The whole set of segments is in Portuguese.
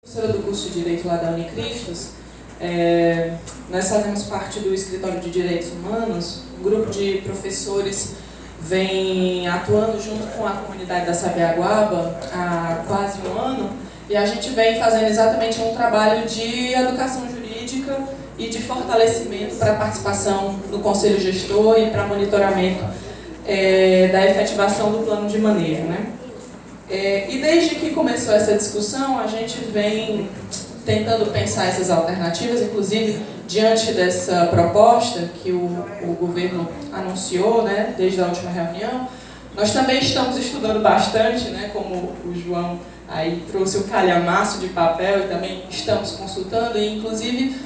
Professora do curso de Direito lá da Unicristos, nós fazemos parte do Escritório de Direitos Humanos. Um grupo de professores vem atuando junto com a comunidade da Sabiaguaba há quase um ano, e a gente vem fazendo exatamente um trabalho de educação jurídica e de fortalecimento para a participação do Conselho Gestor e para monitoramento da efetivação do plano de manejo, né? E desde que começou essa discussão, a gente vem tentando pensar essas alternativas, inclusive diante dessa proposta que o governo anunciou, né, desde a última reunião. Nós também estamos estudando bastante, né, como o João aí trouxe o calhamaço de papel, e também estamos consultando, e inclusive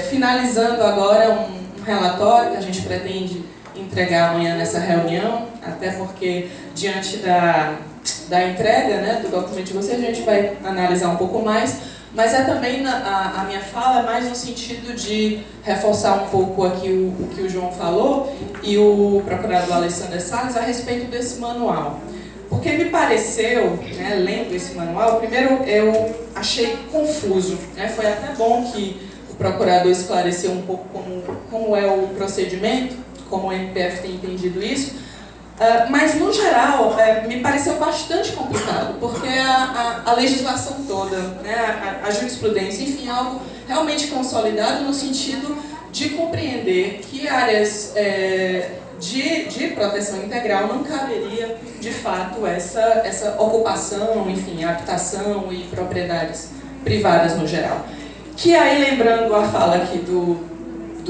finalizando agora um relatório que a gente pretende entregar amanhã nessa reunião, até porque diante da entrega, né, do documento de vocês, a gente vai analisar um pouco mais, mas também a minha fala é mais no sentido de reforçar um pouco aqui o que o João falou e o procurador Alessandro Salles a respeito desse manual. Porque me pareceu, né, lendo esse manual, primeiro eu achei confuso, né, foi até bom que o procurador esclareceu um pouco como é o procedimento, como o MPF tem entendido isso. Mas, no geral, me pareceu bastante complicado, porque a legislação toda, né, a jurisprudência, enfim, algo realmente consolidado no sentido de compreender que áreas de proteção integral não caberia, de fato, essa ocupação, enfim, habitação e propriedades privadas no geral. Que aí, lembrando a fala aqui do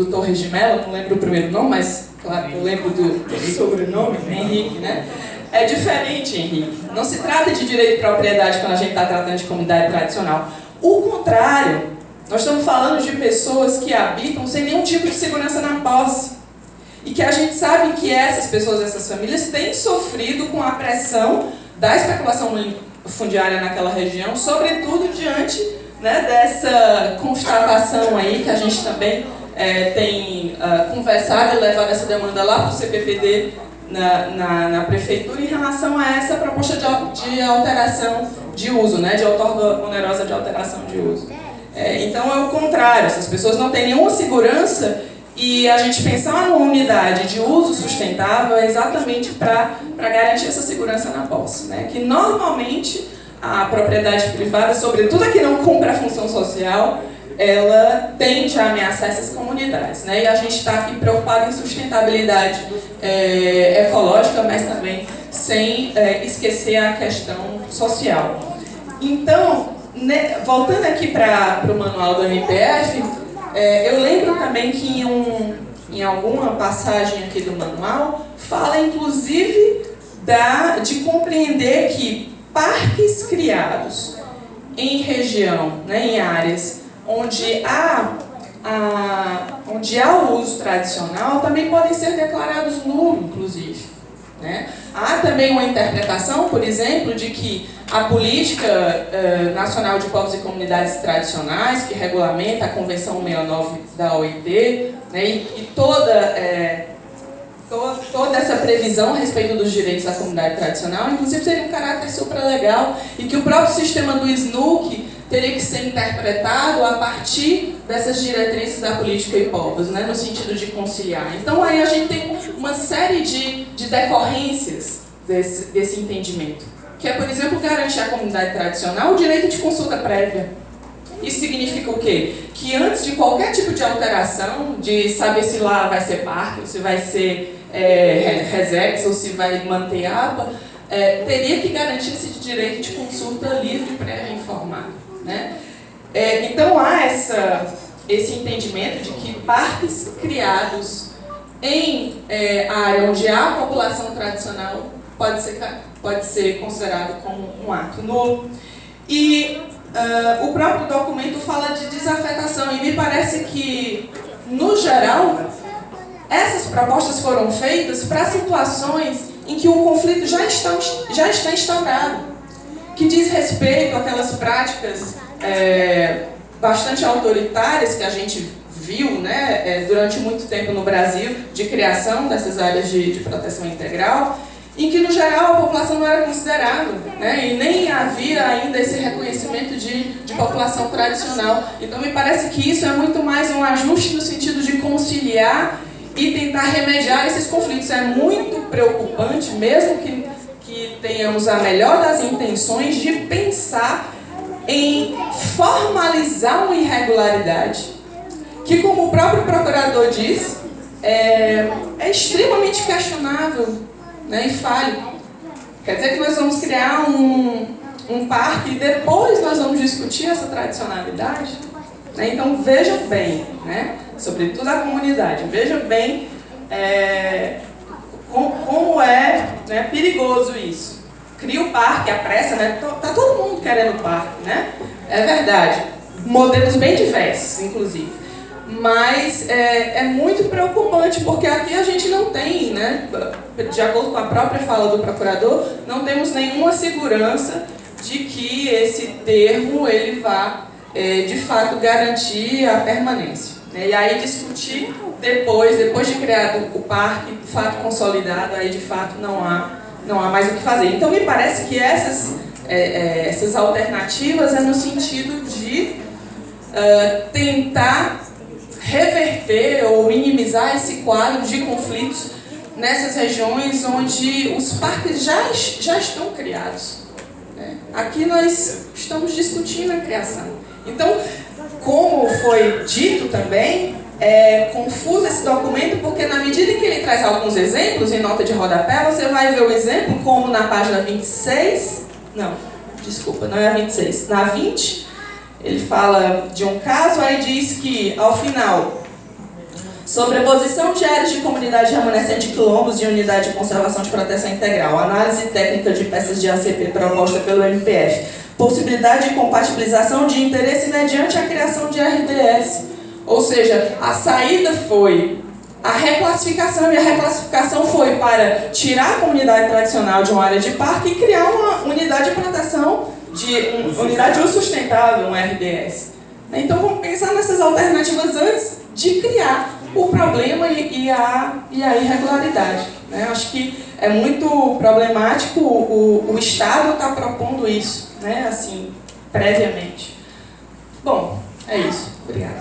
Torres de Mello, não lembro o primeiro nome, mas claro, eu lembro do sobrenome, Henrique, né? É diferente, Henrique. Não se trata de direito de propriedade quando a gente está tratando de comunidade tradicional. O contrário, nós estamos falando de pessoas que habitam sem nenhum tipo de segurança na posse. E que a gente sabe que essas pessoas, essas famílias, têm sofrido com a pressão da especulação fundiária naquela região, sobretudo diante, né, dessa constatação aí que a gente também tem conversado e levado essa demanda lá para o CPPD na prefeitura em relação a essa proposta de alteração de uso, né, de outorga onerosa de alteração de uso. Então é o contrário, essas pessoas não têm nenhuma segurança, e a gente pensar numa unidade de uso sustentável é exatamente para garantir essa segurança na posse, né, que normalmente a propriedade privada, sobretudo a que não cumpre a função social, ela tende a ameaçar essas comunidades, né? E a gente está aqui preocupado em sustentabilidade ecológica, mas também sem esquecer a questão social. Então, voltando aqui para o manual do MPF, eu lembro também que em alguma passagem aqui do manual, fala inclusive de compreender que parques criados em região, né, em áreas onde há o uso tradicional, também podem ser declarados nulos, inclusive, né? Há também uma interpretação, por exemplo, de que a Política Nacional de Povos e Comunidades Tradicionais, que regulamenta a Convenção 169 da OIT, né, e toda essa previsão a respeito dos direitos da comunidade tradicional, inclusive teria um caráter supralegal, e que o próprio sistema do SNUC teria que ser interpretado a partir dessas diretrizes da política e povos, né, no sentido de conciliar. Então aí a gente tem uma série de decorrências desse entendimento, que é, por exemplo, garantir à comunidade tradicional o direito de consulta prévia. Isso significa o quê? Que antes de qualquer tipo de alteração, de saber se lá vai ser parque, ou se vai ser resex, ou se vai manter APA, teria que garantir esse direito de consulta livre, prévia e informada, né? Então há esse entendimento de que parques criados em área onde há população tradicional pode ser considerado como um ato nulo. E o próprio documento fala de desafetação, e me parece que, no geral, essas propostas foram feitas para situações em que o conflito já está instaurado, que diz respeito àquelas práticas bastante autoritárias que a gente viu, né, durante muito tempo no Brasil, de criação dessas áreas de proteção integral, em que, no geral, a população não era considerada, né? E nem havia ainda esse reconhecimento de população tradicional. Então, me parece que isso é muito mais um ajuste no sentido de conciliar e tentar remediar esses conflitos. É muito preocupante, mesmo que tenhamos a melhor das intenções, de pensar em formalizar uma irregularidade, que, como o próprio procurador diz, é extremamente questionável, né, e falho. Quer dizer que nós vamos criar um parque e depois nós vamos discutir essa tradicionalidade? Né? Então vejam bem, né, sobretudo a comunidade, vejam bem como é, né, perigoso isso. Cria o parque, a pressa, né? Tá todo mundo querendo o parque, né? É verdade. Modelos bem diversos, inclusive. Mas é muito preocupante, porque aqui a gente não tem, né, de acordo com a própria fala do procurador, não temos nenhuma segurança de que esse termo ele vá, de fato, garantir a permanência. E aí discutir depois de criado o parque, de fato consolidado, aí de fato não há mais o que fazer. Então me parece que essas alternativas é no sentido de tentar reverter ou minimizar esse quadro de conflitos nessas regiões onde os parques já estão criados, né? Aqui nós estamos discutindo a criação. Então, como foi dito também, é confuso esse documento, porque na medida em que ele traz alguns exemplos em nota de rodapé, você vai ver o exemplo como na página 26, não é a 26, na 20, ele fala de um caso, aí diz que, ao final, sobreposição de áreas de comunidade remanescente de quilombos de unidade de conservação de proteção integral, análise técnica de peças de ACP proposta pelo MPF, possibilidade de compatibilização de interesse mediante a criação de RDS. Ou seja, a saída foi a reclassificação, e a reclassificação foi para tirar a comunidade tradicional de uma área de parque e criar uma unidade de proteção, unidade de uso sustentável, um RDS. Então vamos pensar nessas alternativas antes de criar o problema e a irregularidade, né? Acho que é muito problemático o Estado estar propondo isso, né, assim, previamente. Bom, é isso. Obrigada.